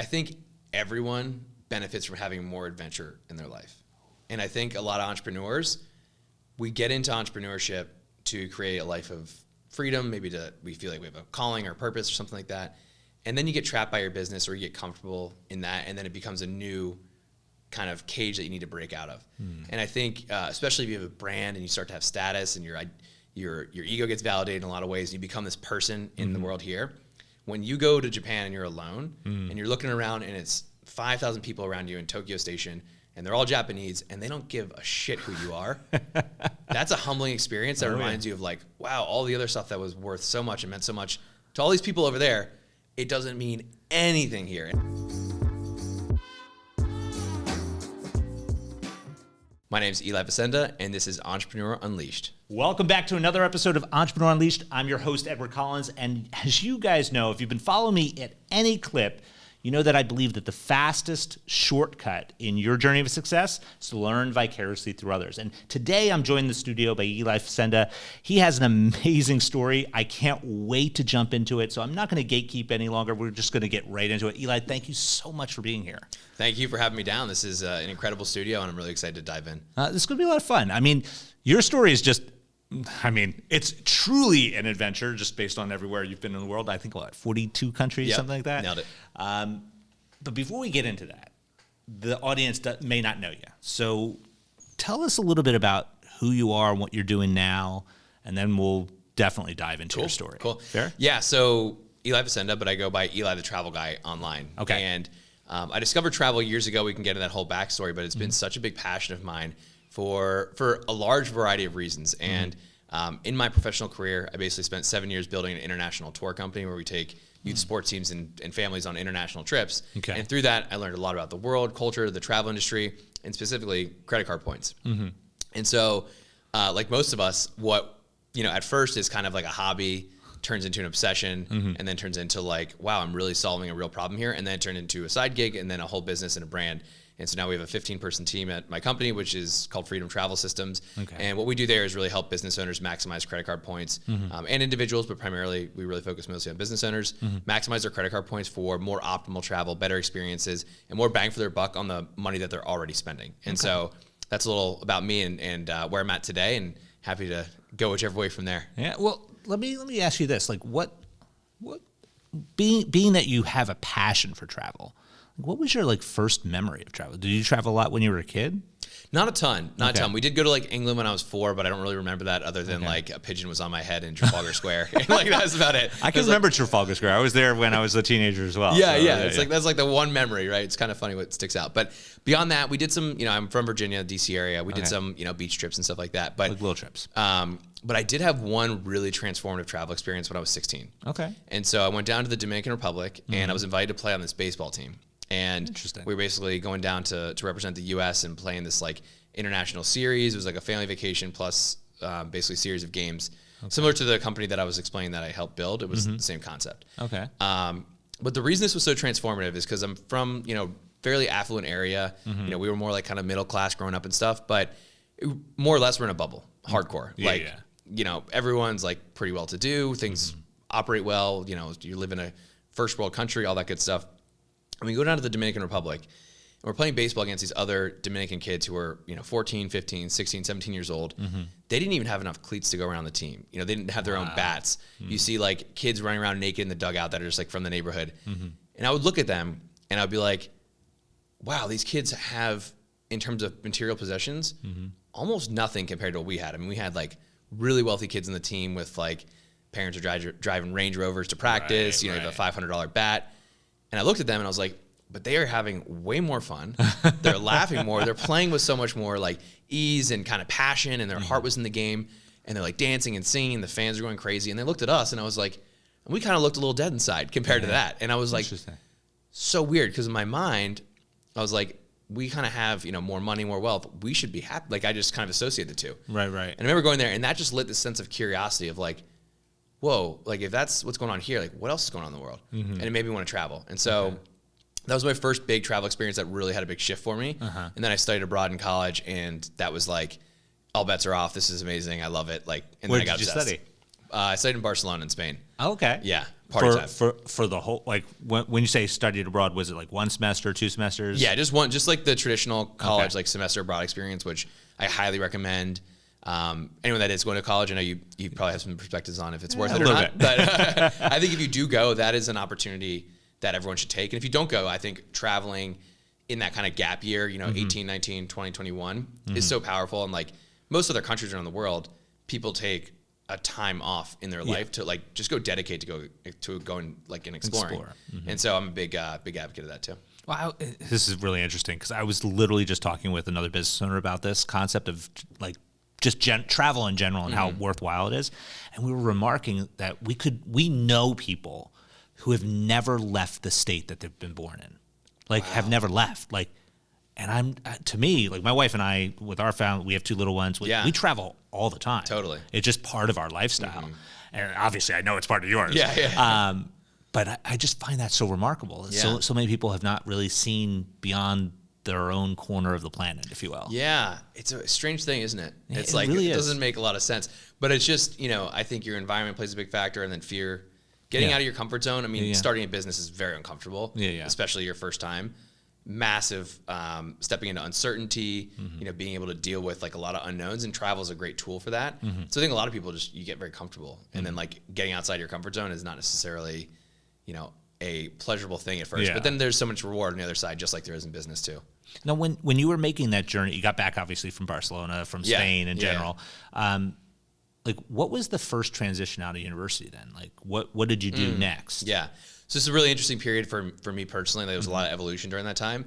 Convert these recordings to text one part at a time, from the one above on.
I think everyone benefits from having more adventure in their life. And I think a lot of entrepreneurs, we get into entrepreneurship to create a life of freedom, maybe we feel like we have a calling or purpose or something like that. And then you get trapped by your business or you get comfortable in that, and then it becomes a new kind of cage that you need to break out of. And I think, especially if you have a brand and you start to have status and your ego gets validated in a lot of ways, and you become this person in the world here. When you go to Japan and you're alone and you're looking around and it's 5,000 people around you in Tokyo Station and they're all Japanese and they don't give a shit who you are. That's a humbling experience that reminds you of like, wow, all the other stuff that was worth so much and meant so much to all these people over there, it doesn't mean anything here. My name is Eli Facenda, and this is Entrepreneur Unleashed. Welcome back to another episode of Entrepreneur Unleashed. I'm your host, Edward Collins, and as you guys know, if you've been following me at any clip, you know that I believe that the fastest shortcut in your journey of success is to learn vicariously through others. And today I'm joined in the studio by Eli Facenda. He has an amazing story. I can't wait to jump into it, so I'm not going to gatekeep any longer. We're just going to get right into it. Eli, thank you so much for being here. Thank you for having me down. This is an incredible studio, and I'm really excited to dive in. This is going to be a lot of fun. I mean, your story is just... it's truly an adventure just based on everywhere you've been in the world. I think, 42 countries, something like that? Nailed it. But before we get into that, the audience may not know you. So tell us a little bit about who you are and what you're doing now, and then we'll definitely dive into your story. Cool. Fair? Yeah, so Eli Facenda, but I go by Eli the Travel Guy online. Okay. And I discovered travel years ago. We can get into that whole backstory, but it's been such a big passion of mine for a large variety of reasons. And in my professional career, I basically spent 7 years building an international tour company where we take youth sports teams and families on international trips. Okay. And through that, I learned a lot about the world, culture, the travel industry, and specifically credit card points. And so, like most of us, what, at first is kind of like a hobby, turns into an obsession, and then turns into like, wow, I'm really solving a real problem here. And then it turned into a side gig and then a whole business and a brand. And so now we have a 15-person team at my company, which is called Freedom Travel Systems. Okay. And what we do there is really help business owners maximize credit card points and individuals, but primarily we really focus mostly on business owners, maximize their credit card points for more optimal travel, better experiences, and more bang for their buck on the money that they're already spending. And so that's a little about me and where I'm at today, and happy to go whichever way from there. Yeah. Well, let me ask you this: like, what being that you have a passion for travel, what was your first memory of travel? Did you travel a lot when you were a kid? Not a ton. A ton. We did go to England when I was 4, but I don't really remember that other than a pigeon was on my head in Trafalgar Square. That's about it. I can remember Trafalgar Square. I was there when I was a teenager as well. That's the one memory, right? It's kind of funny what sticks out. But beyond that, we did some, I'm from Virginia, DC area. We did some, beach trips and stuff like that. But little trips. But I did have one really transformative travel experience when I was 16. Okay. And so I went down to the Dominican Republic and I was invited to play on this baseball team. And we were basically going down to represent the U.S. and playing this international series. It was like a family vacation plus basically series of games, similar to the company that I was explaining that I helped build. It was the same concept. Okay. But the reason this was so transformative is because I'm from fairly affluent area. We were more kind of middle class growing up and stuff, but more or less we're in a bubble, hardcore. Everyone's pretty well to do. Things operate well. You live in a first world country, all that good stuff. And we go down to the Dominican Republic, and we're playing baseball against these other Dominican kids who are, 14, 15, 16, 17 years old. They didn't even have enough cleats to go around the team. They didn't have their own bats. You see kids running around naked in the dugout that are just from the neighborhood. And I would look at them and I'd be like, wow, these kids have, in terms of material possessions, almost nothing compared to what we had. I mean, we had really wealthy kids in the team with parents are driving Range Rovers to practice. You have a $500 bat. And I looked at them and I was like, but they are having way more fun. They're laughing more. They're playing with so much more ease and kind of passion, and their heart was in the game. And they're dancing and singing. And the fans are going crazy. And they looked at us and I was like, and we kind of looked a little dead inside compared to that. And I was like, so weird, because in my mind, I was like, we kind of have, more money, more wealth. We should be happy. I just kind of associate the two. Right. And I remember going there and that just lit this sense of curiosity of whoa, if that's what's going on here, what else is going on in the world? And it made me want to travel. And so that was my first big travel experience that really had a big shift for me. And then I studied abroad in college, and that was all bets are off. This is amazing. I love it. And Where then I got did you obsessed. study? I studied in Barcelona in Spain. Okay. Yeah. party time. For the whole, like when you say studied abroad, was it like 1 semester, 2 semesters? Yeah, just like the traditional college like semester abroad experience, which I highly recommend. Anyone that is going to college, I know you probably have some perspectives on if it's worth it or not. But I think if you do go, that is an opportunity that everyone should take. And if you don't go, I think traveling in that kind of gap year, 18, 19, 20, 21 is so powerful. And like most other countries around the world, people take a time off in their life to like just go dedicate to going like and exploring. And so I'm a big advocate of that too. Wow, this is really interesting because I was literally just talking with another business owner about this concept of like just travel in general and how worthwhile it is. And we were remarking that we know people who have never left the state that they've been born in, like have never left. Like, and to me, like my wife and I, with our family, we have 2 little ones. We travel all the time. Totally. It's just part of our lifestyle. And obviously I know it's part of yours. Yeah. But I just find that so remarkable. Yeah. So many people have not really seen beyond their own corner of the planet, if you will. Yeah. It's a strange thing, isn't it? It's it really doesn't make a lot of sense. But it's just, I think your environment plays a big factor, and then fear. Getting out of your comfort zone. I mean, starting a business is very uncomfortable, especially your first time. Massive stepping into uncertainty, being able to deal with like a lot of unknowns, and travel is a great tool for that. So I think a lot of people you get very comfortable, and then like getting outside your comfort zone is not necessarily, a pleasurable thing at first, but then there's so much reward on the other side, just like there is in business too. Now, when you were making that journey, you got back obviously from Barcelona, from Spain in general. Like, what was the first transition out of university then? Like, what did you do next? Yeah. So it's a really interesting period for me personally. There was a lot of evolution during that time.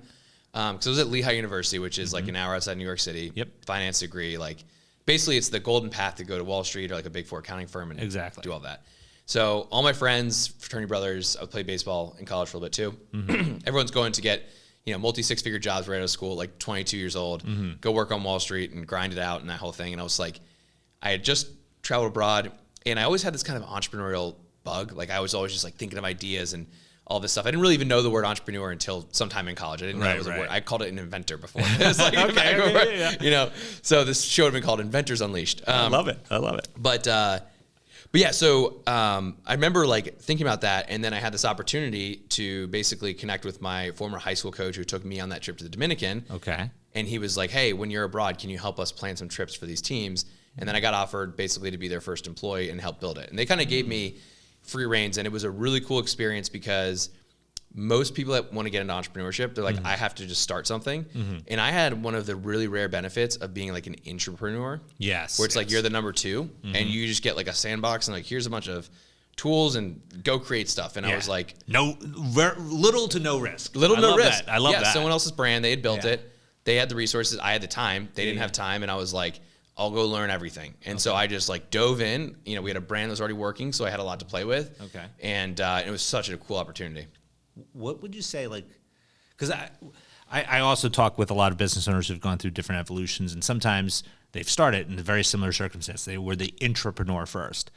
Because I was at Lehigh University, which is like an hour outside New York City. Finance degree. Like, basically, it's the golden path to go to Wall Street or like a big 4 accounting firm and do all that. So all my friends, fraternity brothers, I played baseball in college for a little bit too. Everyone's going to get, multi-6-figure jobs right out of school, like 22 years old, go work on Wall Street and grind it out and that whole thing. And I was like, I had just traveled abroad, and I always had this kind of entrepreneurial bug. Like I was always just like thinking of ideas and all this stuff. I didn't really even know the word entrepreneur until sometime in college. I didn't know it was a word. I called it an inventor before. It's like, so this show had been called Inventors Unleashed. I love it. But yeah, so I remember like thinking about that, and then I had this opportunity to basically connect with my former high school coach who took me on that trip to the Dominican. Okay. And he was like, hey, when you're abroad, can you help us plan some trips for these teams? And then I got offered basically to be their first employee and help build it. And they kind of gave me free reins, and it was a really cool experience because most people that want to get into entrepreneurship, they're like, I have to just start something. And I had one of the really rare benefits of being like an entrepreneur. Yes. Where it's like you're the number 2 and you just get like a sandbox and like, here's a bunch of tools and go create stuff. And I was like, little to no risk. Little to no risk. I love that. Someone else's brand, they had built it. They had the resources. I had the time. They didn't have time. And I was like, I'll go learn everything. And so I just like dove in. We had a brand that was already working, so I had a lot to play with. Okay. And it was such a cool opportunity. What would you say, like, because I also talk with a lot of business owners who've gone through different evolutions, and sometimes they've started in a very similar circumstance. They were the entrepreneur first.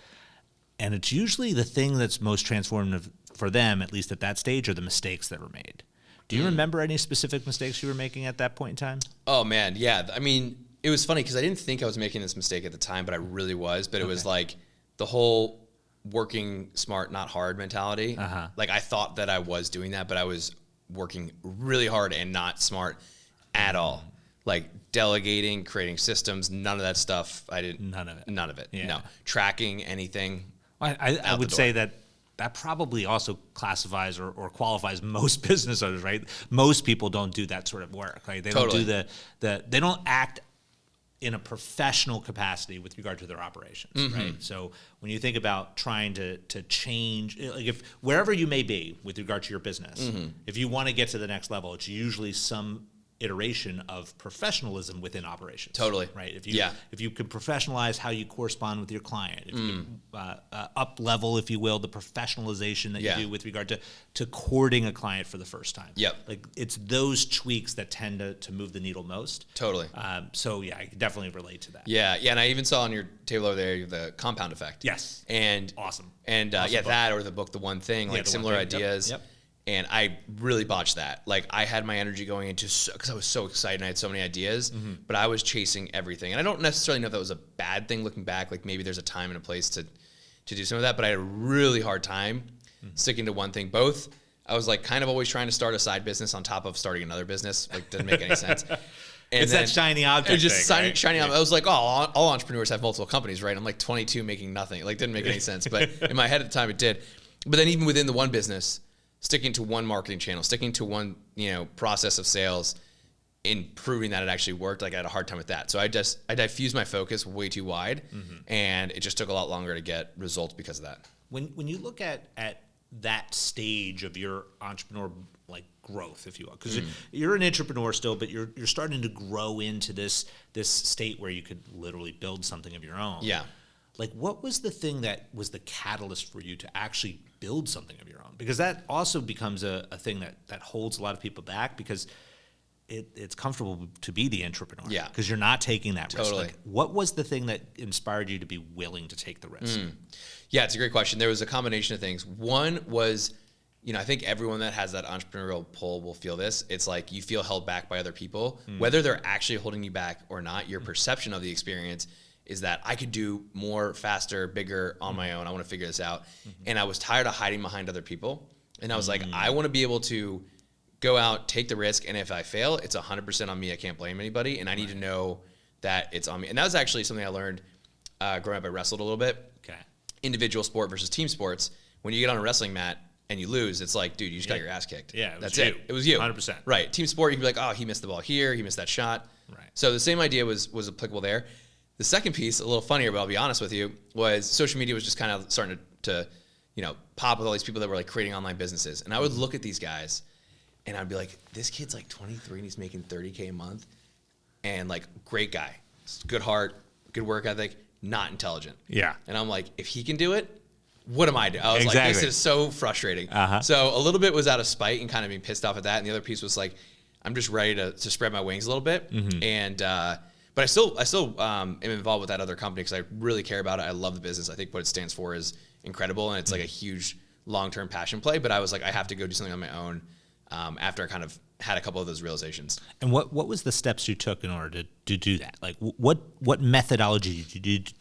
And it's usually the thing that's most transformative for them, at least at that stage, are the mistakes that were made. Do you remember any specific mistakes you were making at that point in time? Oh, man, yeah. I mean, it was funny because I didn't think I was making this mistake at the time, but I really was. But it was like the whole working smart, not hard mentality. Like I thought that I was doing that, but I was working really hard and not smart at all. Like delegating, creating systems, none of that stuff. I didn't. None of it. Yeah. No. Tracking anything. I would say that probably also classifies or qualifies most business owners, right? Most people don't do that sort of work. Right? They don't do they don't act in a professional capacity with regard to their operations, right? So when you think about trying to change, like if wherever you may be with regard to your business, if you want to get to the next level, it's usually some iteration of professionalism within operations. Totally. Right. If you could professionalize how you correspond with your client, if you could up level, if you will, the professionalization that you do with regard to courting a client for the first time. Yep. Like it's those tweaks that tend to move the needle most. Totally. So yeah, I can definitely relate to that. Yeah. Yeah. And I even saw on your table over there the compound effect. Yes. And awesome. And awesome that or the book, The One Thing, like similar ideas. Yep. And I really botched that. Like I had my energy going into, because I was so excited and I had so many ideas, but I was chasing everything. And I don't necessarily know if that was a bad thing looking back. Like maybe there's a time and a place to do some of that, but I had a really hard time sticking to one thing. Both, I was like kind of always trying to start a side business on top of starting another business. Like, doesn't make any sense. And it's that shiny object just thing, shiny object. I was like, oh, all entrepreneurs have multiple companies, right? I'm like 22 making nothing. Like, didn't make any sense. But in my head at the time, it did. But then even within the one business, sticking to one marketing channel, sticking to one, process of sales, in proving that it actually worked, like I had a hard time with that. So I diffused my focus way too wide, and it just took a lot longer to get results because of that. When you look at that stage of your entrepreneur like growth, if you will, because you're an entrepreneur still, but you're starting to grow into this state where you could literally build something of your own. Yeah. Like, what was the thing that was the catalyst for you to actually build something of your own? Because that also becomes a thing that holds a lot of people back, because it's comfortable to be the entrepreneur. Yeah. Because you're not taking that risk. Totally. Like, what was the thing that inspired you to be willing to take the risk? Yeah, it's a great question. There was a combination of things. One was, I think everyone that has that entrepreneurial pull will feel this. It's like you feel held back by other people, whether they're actually holding you back or not. Your perception of the experience is that I could do more, faster, bigger on my own. I want to figure this out. And I was tired of hiding behind other people. And I was like, I want to be able to go out, take the risk, and if I fail, it's 100% on me. I can't blame anybody, and I need to know that it's on me. And that was actually something I learned growing up. I wrestled a little bit. Okay. Individual sport versus team sports. When you get on a wrestling mat and you lose, it's like, dude, you just got your ass kicked. Yeah, that's it. It was you. 100%. Right. Team sport, you can be like, oh, he missed the ball here, he missed that shot. Right. So the same idea was applicable there. The second piece, a little funnier, but I'll be honest with you, was social media was just kind of starting to pop with all these people that were like creating online businesses. And I would look at these guys and I'd be like, this kid's like 23 and he's making $30K a month, and like, great guy, good heart, good work ethic, not intelligent. Yeah. And I'm like, if he can do it, what am I doing? I was like, this is so frustrating. So a little bit was out of spite and kind of being pissed off at that. And the other piece was like, I'm just ready to spread my wings a little bit. And, but I still am involved with that other company because I really care about it. I love the business. I think what it stands for is incredible. And it's like a huge long-term passion play. But I was like, I have to go do something on my own after I kind of had a couple of those realizations. And what was the steps you took in order to do that? Like, what methodology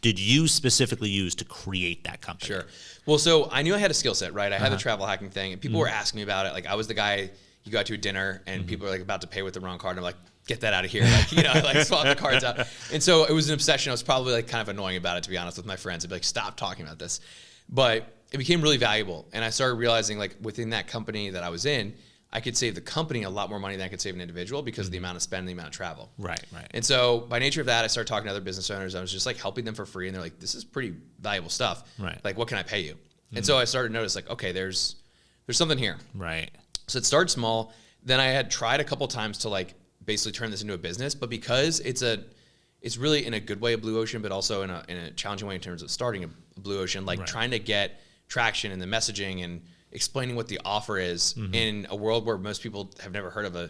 did you specifically use to create that company? Sure. Well, so I knew I had a skill set, right? I had the travel hacking thing, and people were asking me about it. Like, I was the guy, you go out to a dinner, and people are like about to pay with the wrong card, and I'm like, get that out of here. Like, like swap the cards out. And so it was an obsession. I was probably like kind of annoying about it, to be honest, with my friends. I'd be like, stop talking about this. But it became really valuable. And I started realizing, like, within that company that I was in, I could save the company a lot more money than I could save an individual because of the amount of spend, the amount of travel. Right. And so by nature of that, I started talking to other business owners. I was just like helping them for free. And they're like, this is pretty valuable stuff. Right. Like, what can I pay you? And so I started to notice, like, okay, there's something here. Right. So it started small. Then I had tried a couple times to like basically turn this into a business, but because it's really in a good way a blue ocean, but also in a challenging way in terms of starting a blue ocean, like trying to get traction in the messaging and explaining what the offer is in a world where most people have never heard of a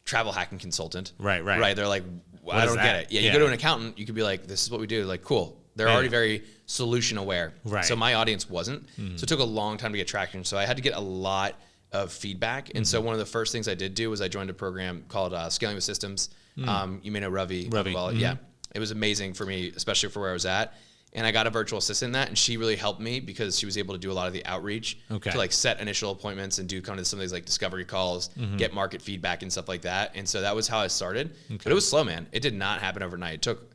travel hacking consultant. Right. They're like, I don't get it. Yeah, you go to an accountant, you could be like, this is what we do. Like, cool. They're already very solution aware. Right. So my audience wasn't. So it took a long time to get traction. So I had to get a lot of feedback. And so one of the first things I did do was I joined a program called Scaling with Systems. You may know Ravi. Well, yeah. It was amazing for me, especially for where I was at. And I got a virtual assistant in that, and she really helped me because she was able to do a lot of the outreach to like set initial appointments and do kind of some of these like discovery calls, get market feedback and stuff like that. And so that was how I started. But it was slow, man. It did not happen overnight. It took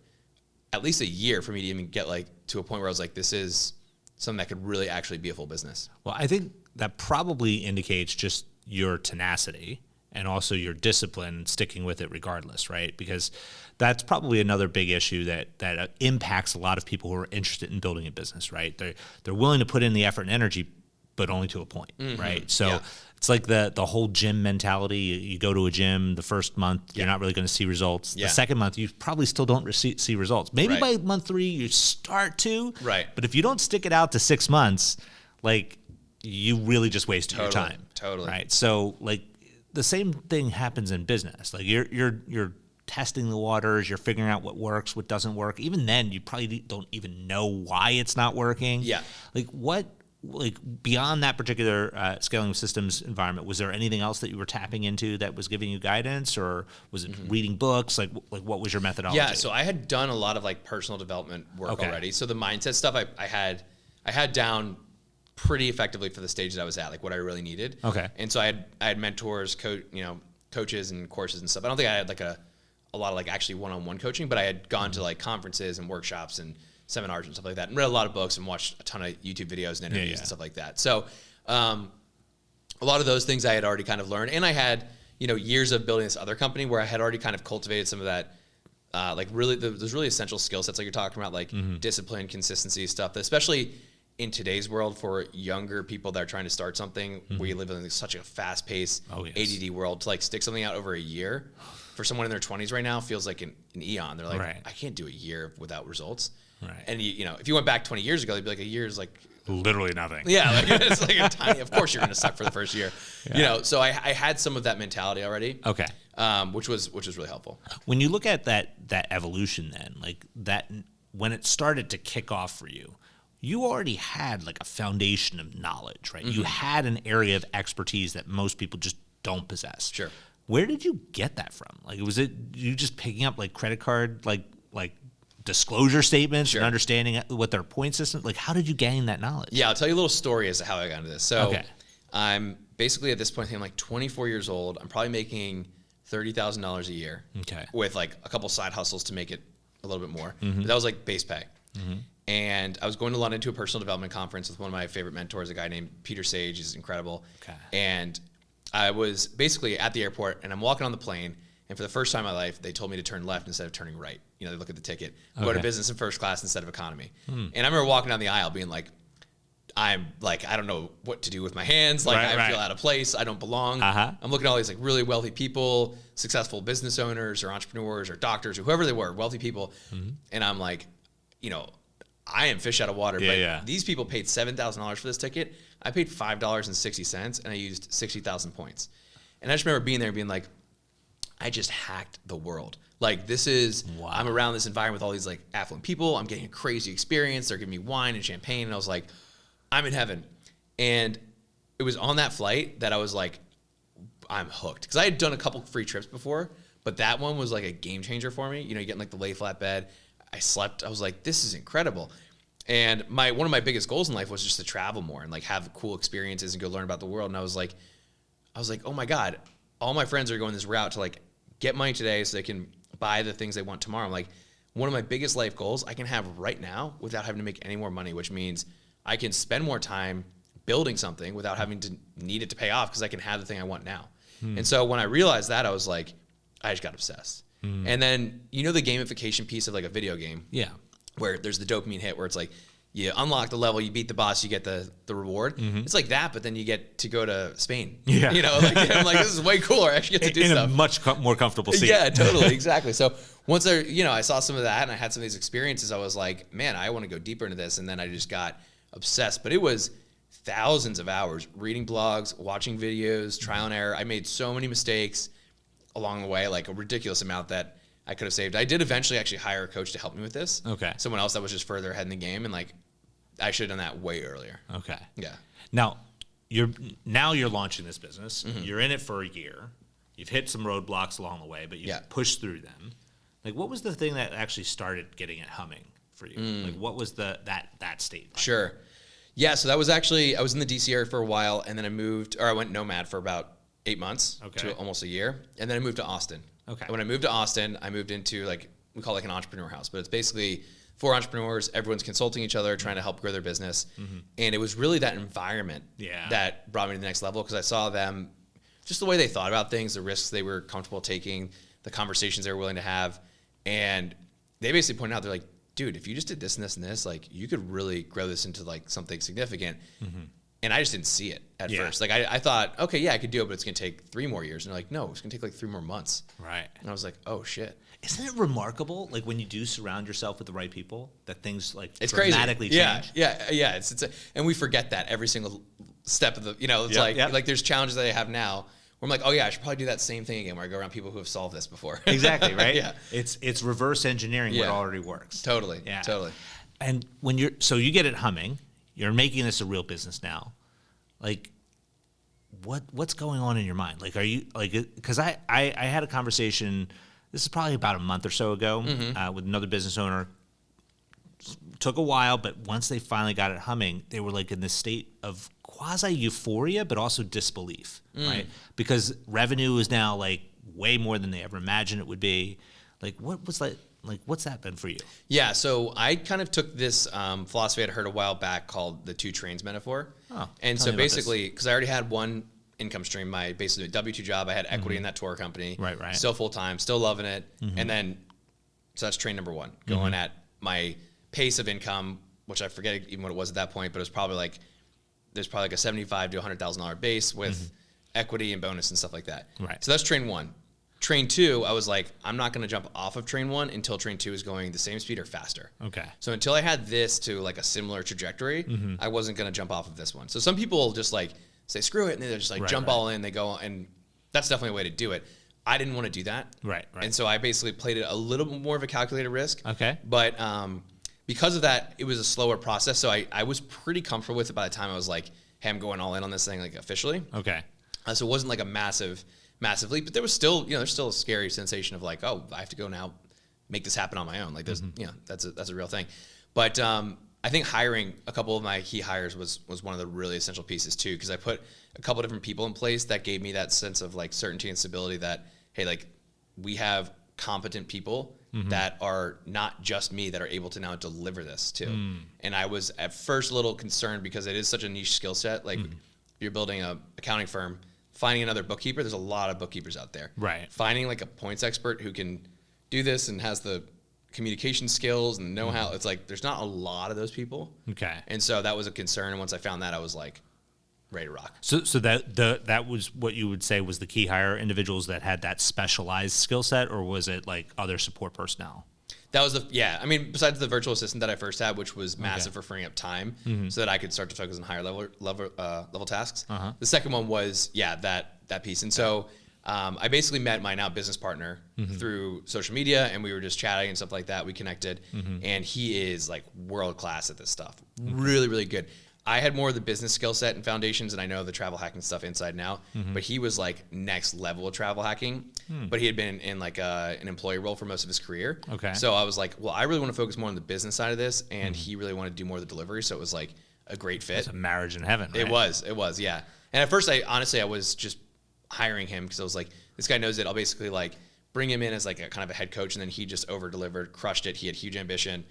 at least a year for me to even get like to a point where I was like, this is something that could really actually be a full business. Well, I think that probably indicates just your tenacity and also your discipline, sticking with it regardless, right? Because that's probably another big issue that impacts a lot of people who are interested in building a business, right? They're willing to put in the effort and energy, but only to a point, right? So it's like the whole gym mentality. You go to a gym the first month, you're not really going to see results. The second month, you probably still don't see results. Maybe by month 3, you start to. Right. But if you don't stick it out to 6 months, like, you really just wasted your time. Totally. Right. So like the same thing happens in business. Like you're testing the waters, you're figuring out what works, what doesn't work. Even then, you probably don't even know why it's not working. Yeah. Like beyond that particular scaling of systems environment, was there anything else that you were tapping into that was giving you guidance, or was it reading books? Like what was your methodology? Yeah. So I had done a lot of like personal development work already. So the mindset stuff I had down pretty effectively for the stage that I was at, like what I really needed. Okay. And so I had mentors, coaches and courses and stuff. I don't think I had like a lot of like actually one-on-one coaching, but I had gone to like conferences and workshops and seminars and stuff like that, and read a lot of books and watched a ton of YouTube videos and interviews and stuff like that. So a lot of those things I had already kind of learned, and I had years of building this other company where I had already kind of cultivated some of that. Like really, those really essential skill sets like you're talking about, like discipline, consistency stuff, that especially in today's world for younger people that are trying to start something where you live in such a fast-paced ADD world, to like stick something out over a year for someone in their 20s right now feels like an eon. They're like, I can't do a year without results. Right. And if you went back 20 years ago, they'd be like, a year is like literally nothing. Yeah, like it's like a tiny. Of course, you're going to suck for the first year. So I had some of that mentality already. Okay. Which was really helpful. When you look at that evolution, then like that, when it started to kick off for you, you already had like a foundation of knowledge, right? You had an area of expertise that most people just don't possess. Sure. Where did you get that from? Like, was it you just picking up like credit card, like disclosure statements and understanding what their point system? Like, how did you gain that knowledge? Yeah, I'll tell you a little story as to how I got into this. So I'm basically at this point, I'm like 24 years old. I'm probably making $30,000 a year. Okay. With like a couple side hustles to make it a little bit more. But that was like base pay. And I was going to London to a personal development conference with one of my favorite mentors, a guy named Peter Sage. He's incredible. Okay. And I was basically at the airport, and I'm walking on the plane, and for the first time in my life, they told me to turn left instead of turning right. They look at the ticket. Go to business and first class instead of economy. And I remember walking down the aisle being like, I'm like, I don't know what to do with my hands. Like, I feel out of place. I don't belong. I'm looking at all these like really wealthy people, successful business owners or entrepreneurs or doctors or whoever they were, wealthy people. And I'm like, I am fish out of water, but these people paid $7,000 for this ticket. I paid $5.60 and I used 60,000 points. And I just remember being there and being like, I just hacked the world. Like, this is, I'm around this environment with all these like affluent people. I'm getting a crazy experience. They're giving me wine and champagne. And I was like, I'm in heaven. And it was on that flight that I was like, I'm hooked. Because I had done a couple free trips before, but that one was like a game changer for me. You getting like the lay flat bed. I slept. I was like, this is incredible. And one of my biggest goals in life was just to travel more and like have cool experiences and go learn about the world. And I was like, oh my God, all my friends are going this route to like get money today so they can buy the things they want tomorrow. I'm like, one of my biggest life goals I can have right now without having to make any more money, which means I can spend more time building something without having to need it to pay off because I can have the thing I want now. And so when I realized that, I was like, I just got obsessed. And then, the gamification piece of like a video game. Yeah. Where there's the dopamine hit where it's like, you unlock the level, you beat the boss, you get the reward. It's like that, but then you get to go to Spain. Yeah. I'm like, this is way cooler. I actually get to do stuff. In a much more comfortable seat. Yeah, totally. Exactly. So once I saw some of that and I had some of these experiences, I was like, man, I want to go deeper into this. And then I just got obsessed. But it was thousands of hours reading blogs, watching videos, trial and error. I made so many mistakes along the way, like a ridiculous amount that I could have saved. I did eventually actually hire a coach to help me with this. Okay. Someone else that was just further ahead in the game, and like I should have done that way earlier. Okay. Yeah. Now you're launching this business. You're in it for a year. You've hit some roadblocks along the way, but you've pushed through them. Like, what was the thing that actually started getting it humming for you? Like, what was that state? Sure. Yeah. So that was actually, I was in the DC area for a while, and then I went nomad for about 8 months to almost a year. And then I moved to Austin. Okay. And when I moved to Austin, I moved into like, we call it like an entrepreneur house, but it's basically for entrepreneurs, everyone's consulting each other, trying to help grow their business. And it was really that environment that brought me to the next level, because I saw them, just the way they thought about things, the risks they were comfortable taking, the conversations they were willing to have. And they basically pointed out, they're like, dude, if you just did this and this and this, like you could really grow this into like something significant. And I just didn't see it at first. Like I thought, okay, yeah, I could do it, but it's going to take 3 more years. And they're like, no, it's going to take like 3 more months. Right. And I was like, oh shit. Isn't it remarkable, like when you do surround yourself with the right people, that things like it's dramatically change? Yeah. And we forget that every single step of the, it's like there's challenges that I have now where I'm like, oh yeah, I should probably do that same thing again, where I go around people who have solved this before. Exactly, right? Yeah. It's reverse engineering what already works. Totally. Yeah. Totally. And when you get it humming, you're making this a real business now. Like, what's going on in your mind? Like, are you like? Because I had a conversation. This is probably about a month or so ago with another business owner. took a while, but once they finally got it humming, they were like in this state of quasi euphoria, but also disbelief, right? Because revenue is now like way more than they ever imagined it would be. Like, what was that? Like, what's that been for you? Yeah, so I kind of took this philosophy I'd heard a while back called the 2 trains metaphor. Oh, and so basically, because I already had one income stream, my basically W-2 job, I had equity in that tour company. Right. Still full-time, still loving it. And then, so that's train number 1, going at my pace of income, which I forget even what it was at that point, but it was probably like, there's probably like a $75,000 to $100,000 base with equity and bonus and stuff like that. Right. So that's train 1. Train 2, I was like, I'm not going to jump off of train 1 until train 2 is going the same speed or faster. Okay. So until I had this to like a similar trajectory, I wasn't going to jump off of this one. So some people just like say, screw it. And they just like jump all in, they go, and that's definitely a way to do it. I didn't want to do that. Right. And so I basically played it a little bit more of a calculated risk. Okay. But because of that, it was a slower process. So I was pretty comfortable with it by the time I was like, hey, I'm going all in on this thing, like officially. Okay. So it wasn't like a massive leap, but there was still, there's still a scary sensation of like, oh, I have to go now, make this happen on my own. Like there's, that's a real thing. But I think hiring a couple of my key hires was one of the really essential pieces too, because I put a couple different people in place that gave me that sense of like certainty and stability that, hey, like we have competent people that are not just me that are able to now deliver this too. And I was at first a little concerned because it is such a niche skill set. Like you're building a accounting firm, finding another bookkeeper, there's a lot of bookkeepers out there. Right. Finding like a points expert who can do this and has the communication skills and know-how, it's like there's not a lot of those people. Okay. And so that was a concern. And once I found that, I was like ready to rock. So that was what you would say was the key hire, individuals that had that specialized skill set, or was it like other support personnel? That was I mean, besides the virtual assistant that I first had, which was massive for freeing up time so that I could start to focus on higher level tasks. The second one was, that piece. And so I basically met my now business partner through social media, and we were just chatting and stuff like that. We connected, and he is like world-class at this stuff. Really, really good. I had more of the business skill set and foundations, and I know the travel hacking stuff inside now, but he was like next level of travel hacking, but he had been in like an employee role for most of his career. Okay. So I was like, well, I really want to focus more on the business side of this, and he really wanted to do more of the delivery. So it was like a great fit. It's a marriage in heaven, right? It was, yeah. And at first I was just hiring him because I was like, this guy knows it. I'll basically like bring him in as like a kind of a head coach, and then he just over delivered, crushed it. He had huge ambition.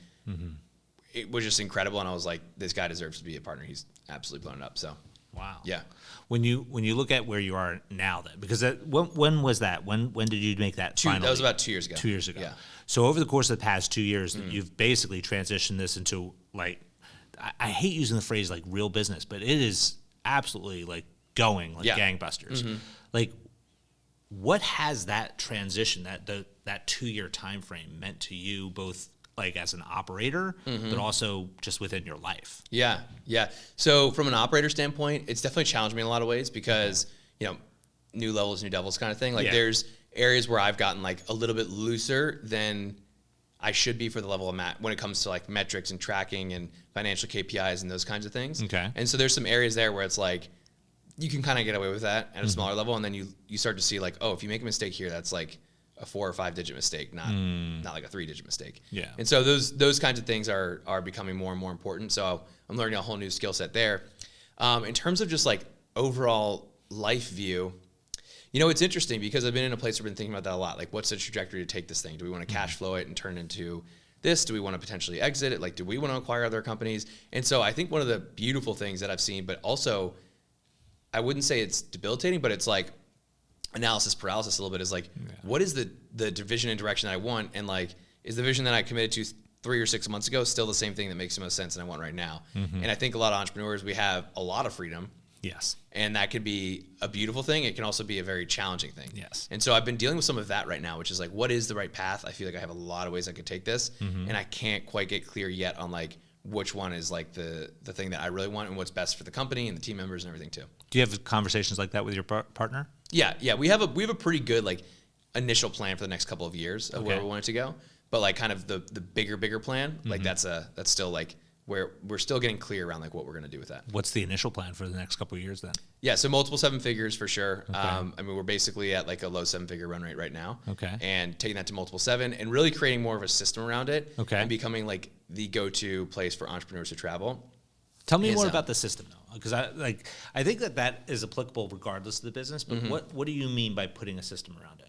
It was just incredible, and I was like, this guy deserves to be a partner. He's absolutely blown it up. So, wow. Yeah. When you look at where you are now, then, because when was that? When did you make that final? That was about 2 years ago. 2 years ago. Yeah. So over the course of the past 2 years, you've basically transitioned this into like, I hate using the phrase like real business, but it is absolutely like going like gangbusters. Like, what has that transition, that 2 year time frame meant to you, both like as an operator, but also just within your life? Yeah. So from an operator standpoint, it's definitely challenged me in a lot of ways because, new levels, new devils kind of thing. Like there's areas where I've gotten like a little bit looser than I should be for the level of when it comes to like metrics and tracking and financial KPIs and those kinds of things. Okay. And so there's some areas there where it's like, you can kind of get away with that at a smaller level. And then you start to see like, oh, if you make a mistake here, that's like a 4 or 5 digit mistake, not like a 3 digit mistake. Yeah. And so those kinds of things are becoming more and more important. So I'm learning a whole new skill set there. In terms of just like overall life view, it's interesting because I've been in a place where I've been thinking about that a lot. Like, what's the trajectory to take this thing? Do we want to cash flow it and turn it into this? Do we want to potentially exit it? Like, do we want to acquire other companies? And so I think one of the beautiful things that I've seen, but also I wouldn't say it's debilitating, but it's like analysis paralysis a little bit, is like, what is the division and direction that I want? And like, is the vision that I committed to 3 or 6 months ago still the same thing that makes the most sense and I want right now? And I think a lot of entrepreneurs, we have a lot of freedom. Yes. And that could be a beautiful thing. It can also be a very challenging thing. Yes. And so I've been dealing with some of that right now, which is like, what is the right path? I feel like I have a lot of ways I could take this, and I can't quite get clear yet on like which one is like the thing that I really want and what's best for the company and the team members and everything too. Do you have conversations like that with your partner? Yeah. We have a pretty good like initial plan for the next couple of years of where we want it to go. But like kind of the bigger plan, like that's still like where we're still getting clear around like what we're going to do with that. What's the initial plan for the next couple of years then? Yeah, so multiple 7 figures for sure. Okay. I mean, we're basically at like a low 7-figure run rate right now. Okay. And taking that to multiple 7 and really creating more of a system around it. Okay. And becoming like the go-to place for entrepreneurs to travel. Tell me more about the system though, because I think that is applicable regardless of the business. But what do you mean by putting a system around it?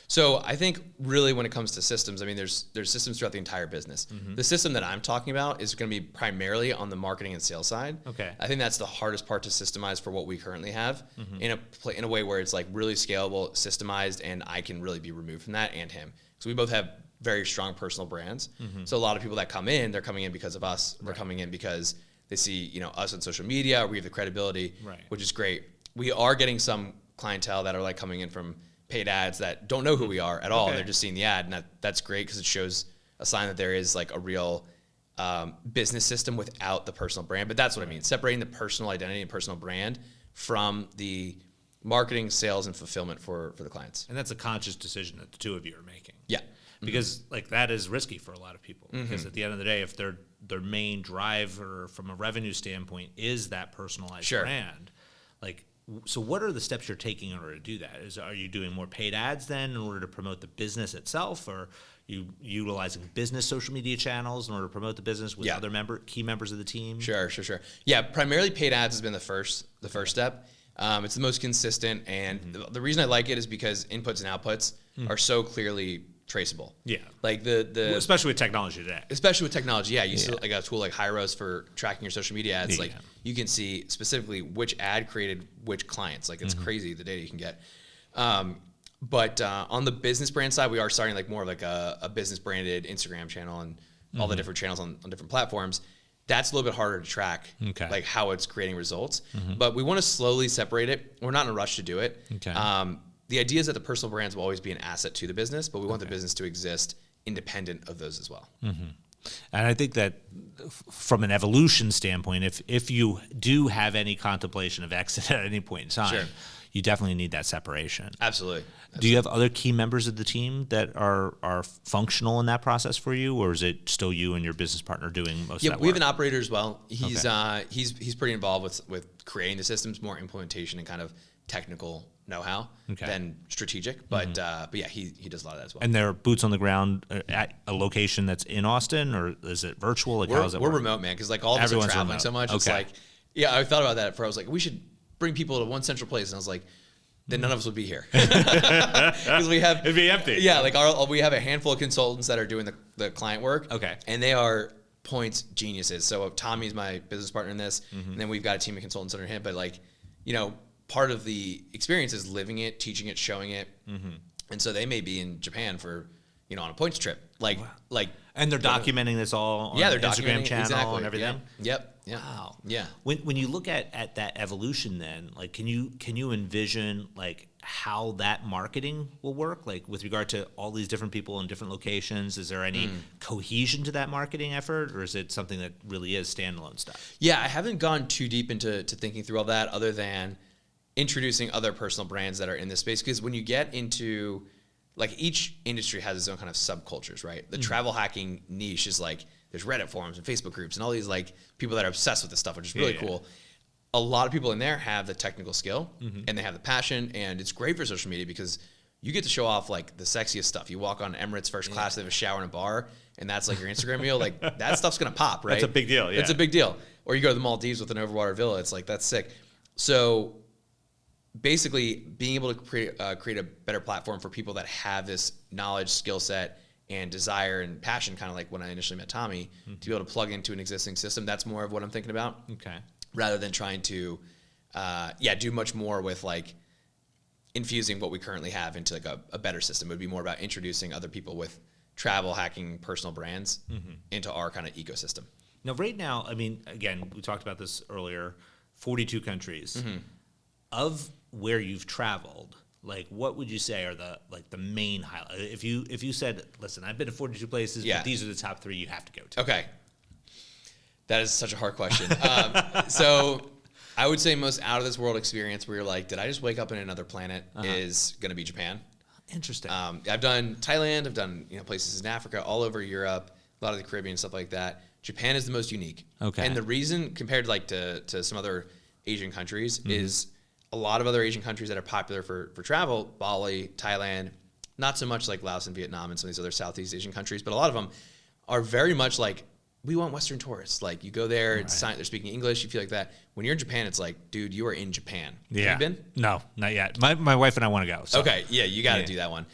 So I think really when it comes to systems, I mean, there's systems throughout the entire business. The system that I'm talking about is going to be primarily on the marketing and sales side. Okay. I think that's the hardest part to systemize for what we currently have in a way where it's like really scalable, systemized, and I can really be removed from that and him. So we both have very strong personal brands. So a lot of people that come in, they're coming in because of us. They're coming in because they see, us on social media. We have the credibility, which is great. We are getting some clientele that are like coming in from paid ads that don't know who we are at all. They're just seeing the ad, and that's great because it shows a sign that there is like a real business system without the personal brand. But that's what I mean, separating the personal identity and personal brand from the marketing, sales, and fulfillment for the clients. And that's a conscious decision that the two of you are making. Yeah. Because like that is risky for a lot of people. Because at the end of the day, if their main driver from a revenue standpoint is that personalized brand, like, so what are the steps you're taking in order to do that? Are you doing more paid ads then in order to promote the business itself, or you utilizing business social media channels in order to promote the business with other key members of the team? Sure. Yeah, primarily paid ads has been the first step. It's the most consistent, and the reason I like it is because inputs and outputs are so clearly traceable. Yeah. Like especially with technology today. Especially with technology, yeah. You see like a tool like Hyros for tracking your social media ads. Like you can see specifically which ad created which clients. Like it's crazy the data you can get. But on the business brand side, we are starting like more of like a business branded Instagram channel and all the different channels on different platforms. That's a little bit harder to track, like how it's creating results. But we want to slowly separate it. We're not in a rush to do it. Okay. The idea is that the personal brands will always be an asset to the business, but we want the business to exist independent of those as well. And I think that from an evolution standpoint, if you do have any contemplation of exit at any point in time, you definitely need that separation. Absolutely. Do you have other key members of the team that are functional in that process for you, or is it still you and your business partner doing most of that work? We have an operator as well. He's he's pretty involved with creating the systems, more implementation and kind of technical know-how than strategic. But yeah, he does a lot of that as well. And they're boots on the ground at a location that's in Austin, or is it virtual? Like how does it work? We're remote, man, because like all of us are traveling so much. It's like, I thought about that at first. I was like, we should bring people to one central place, and I was like, then none of us would be here because it'd be empty. Yeah, like we have a handful of consultants that are doing the client work. Okay, and they are points geniuses. So Tommy's my business partner in this, and then we've got a team of consultants under him. But like, part of the experience is living it, teaching it, showing it, and so they may be in Japan for on a points trip, and they're documenting this all on their Instagram channel and everything. Yep. Wow. Yeah. When you look at that evolution, then like can you envision like how that marketing will work, like with regard to all these different people in different locations? Is there any cohesion to that marketing effort, or is it something that really is standalone stuff? Yeah, I haven't gone too deep into thinking through all that, other than introducing other personal brands that are in this space. Because when you get into like each industry has its own kind of subcultures, right? The travel hacking niche is like there's Reddit forums and Facebook groups and all these like people that are obsessed with this stuff, which is really cool. A lot of people in there have the technical skill and they have the passion, and it's great for social media because you get to show off like the sexiest stuff. You walk on Emirates first class, they have a shower in a bar, and that's like your Instagram reel. Like that stuff's gonna pop, right? That's a big deal. Yeah, it's a big deal. Or you go to the Maldives with an overwater villa. It's like that's sick. So basically, being able to create a better platform for people that have this knowledge, skill set, and desire and passion, kind of like when I initially met Tommy, to be able to plug into an existing system. That's more of what I'm thinking about. Okay. Rather than trying to, do much more with like infusing what we currently have into like a better system. It would be more about introducing other people with travel hacking personal brands into our kind of ecosystem. Now, right now, I mean, again, we talked about this earlier, 42 countries. Of where you've traveled, like what would you say are the main highlights? If you said, listen, I've been to 42 places, but these are the top 3 you have to go to. Okay. That is such a hard question. So I would say most out of this world experience where you're like, did I just wake up in another planet is going to be Japan. Interesting. I've done Thailand, I've done places in Africa, all over Europe, a lot of the Caribbean, stuff like that. Japan is the most unique. Okay. And the reason, compared like to some other Asian countries, is a lot of other Asian countries that are popular for travel, Bali, Thailand, not so much like Laos and Vietnam and some of these other Southeast Asian countries, but a lot of them are very much like, we want Western tourists. Like, you go there, they're speaking English, you feel like that. When you're in Japan, it's like, dude, you are in Japan. Yeah. Have you been? No, not yet. My wife and I want to go. So. Okay, yeah, you got to do that one.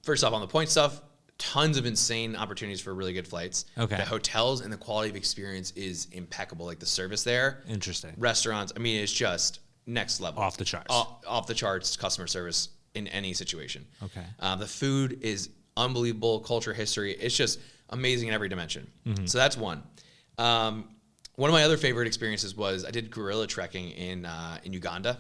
First off, on the point stuff, tons of insane opportunities for really good flights. Okay. The hotels and the quality of experience is impeccable. Like, the service there. Interesting. Restaurants, I mean, it's just next level. Off the charts. Off the charts customer service in any situation. Okay. The food is unbelievable. Culture, history, it's just amazing in every dimension. So that's one. One of my other favorite experiences was I did gorilla trekking in Uganda.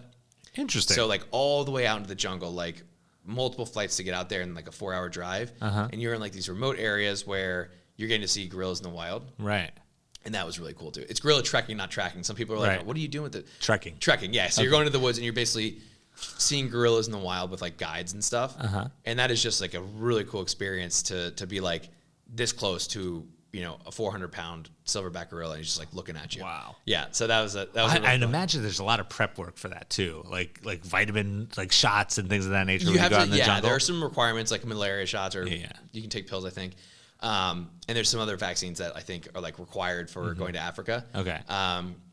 Interesting. So like all the way out into the jungle, like multiple flights to get out there in like a 4-hour drive. And you're in like these remote areas where you're getting to see gorillas in the wild. Right. And that was really cool too. It's gorilla trekking, not tracking. Some people are like, oh, what are you doing with it? Trekking. Trekking, yeah. So you're going to the woods and you're basically seeing gorillas in the wild with like guides and stuff. And that is just like a really cool experience to be like this close to, you know, a 400-pound silverback gorilla, and he's just like looking at you. Wow. Yeah. So that was I'd imagine there's a lot of prep work for that too, like vitamin shots and things of that nature. You have go to, out in the jungle. there are some requirements like malaria shots, or you can take pills, I think. And there's some other vaccines that I think are like required for going to Africa. Okay.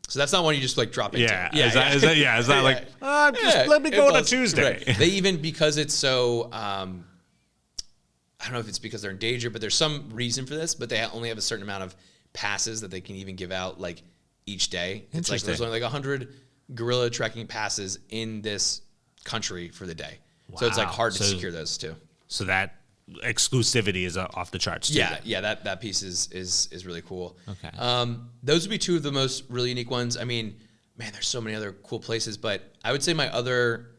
So that's not one you just like drop into. Is that like, let me go on a Tuesday. Right. They even, because it's so, I don't know if it's because they're in danger, but there's some reason for this, but they only have a certain amount of passes that they can even give out like each day. It's like there's only like 100 gorilla trekking passes in this country for the day. Wow. So it's like hard to secure those too. So that exclusivity is off the charts too. Yeah, that piece is really cool. Okay. Those would be two of the most really unique ones. I mean, man, there's so many other cool places, but I would say my other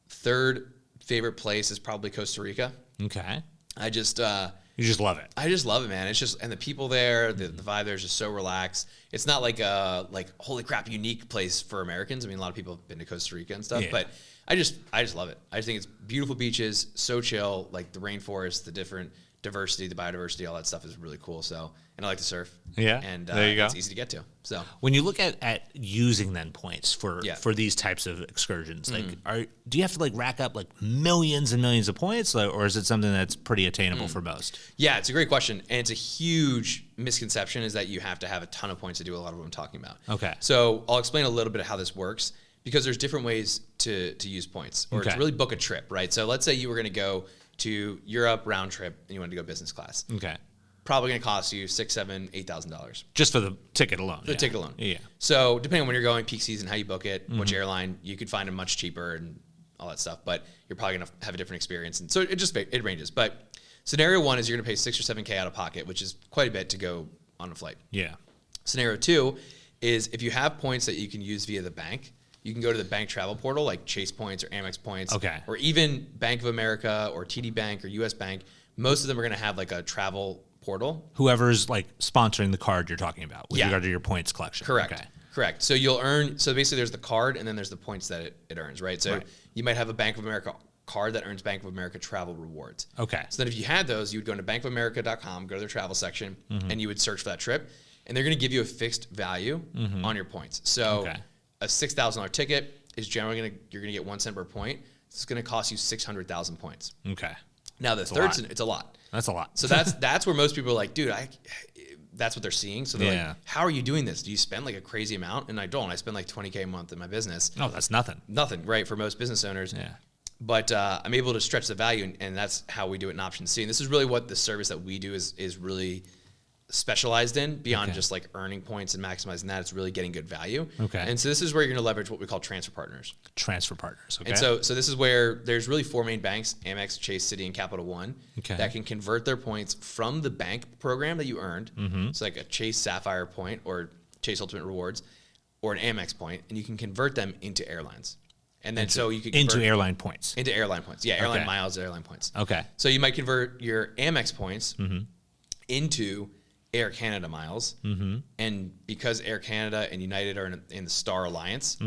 third favorite place is probably Costa Rica. Okay. I just you just love it. I just love it, man. It's just, and the people there, the vibe there is just so relaxed. It's not like a holy crap unique place for Americans. I mean, a lot of people have been to Costa Rica and stuff, but I just love it. I just think it's beautiful beaches, so chill, like the rainforest, the different diversity, the biodiversity, all that stuff is really cool. So, and I like to surf. Yeah. And there you go. It's easy to get to. So when you look at using then points for these types of excursions, like do you have to like rack up like millions and millions of points, or is it something that's pretty attainable for most? Yeah, it's a great question. And it's a huge misconception is that you have to have a ton of points to do a lot of what I'm talking about. Okay. So I'll explain a little bit of how this works, because there's different ways to use points or to really book a trip, right? So let's say you were going to go to Europe round trip and you wanted to go business class. Okay. Probably going to cost you $6,000, $7,000, $8,000 just for the ticket alone. The ticket alone. Yeah. So depending on when you're going, peak season, how you book it, which airline, you could find them much cheaper and all that stuff. But you're probably going to have a different experience, and so it ranges. But scenario one is you're going to pay $6,000 or $7,000 out of pocket, which is quite a bit to go on a flight. Yeah. Scenario two is if you have points that you can use via the bank, you can go to the bank travel portal like Chase Points or Amex Points, or even Bank of America or TD Bank or US Bank. Most of them are going to have like a travel portal. Whoever's like sponsoring the card you're talking about with regard to your points collection. Correct. Okay. Correct. So you'll earn, so basically there's the card and then there's the points that it earns, right? So you might have a Bank of America card that earns Bank of America travel rewards. Okay. So then if you had those, you would go to bankofamerica.com, go to their travel section, and you would search for that trip. And they're going to give you a fixed value on your points. So a $6,000 ticket is generally you're going to get 1 cent per point. It's going to cost you 600,000 points. Okay. Now the third, it's a lot. That's a lot. So that's where most people are like, dude, that's what they're seeing. So they're like, how are you doing this? Do you spend like a crazy amount? And I don't. I spend like $20K a month in my business. No, that's nothing. Nothing, right, for most business owners. Yeah. But I'm able to stretch the value, and that's how we do it in Option C. And this is really what the service that we do is really specialized in, beyond just like earning points and maximizing that. It's really getting good value. Okay. And so this is where you're going to leverage what we call transfer partners. Transfer partners. Okay. And so this is where there's really four main banks: Amex, Chase, Citi, and Capital One, that can convert their points from the bank program that you earned. It's like a Chase Sapphire point or Chase Ultimate Rewards or an Amex point, and you can convert them into airlines. And then so you can convert into airline points. Into airline points. Yeah, airline miles, airline points. Okay. So you might convert your Amex points into Air Canada miles, and because Air Canada and United are in the Star Alliance,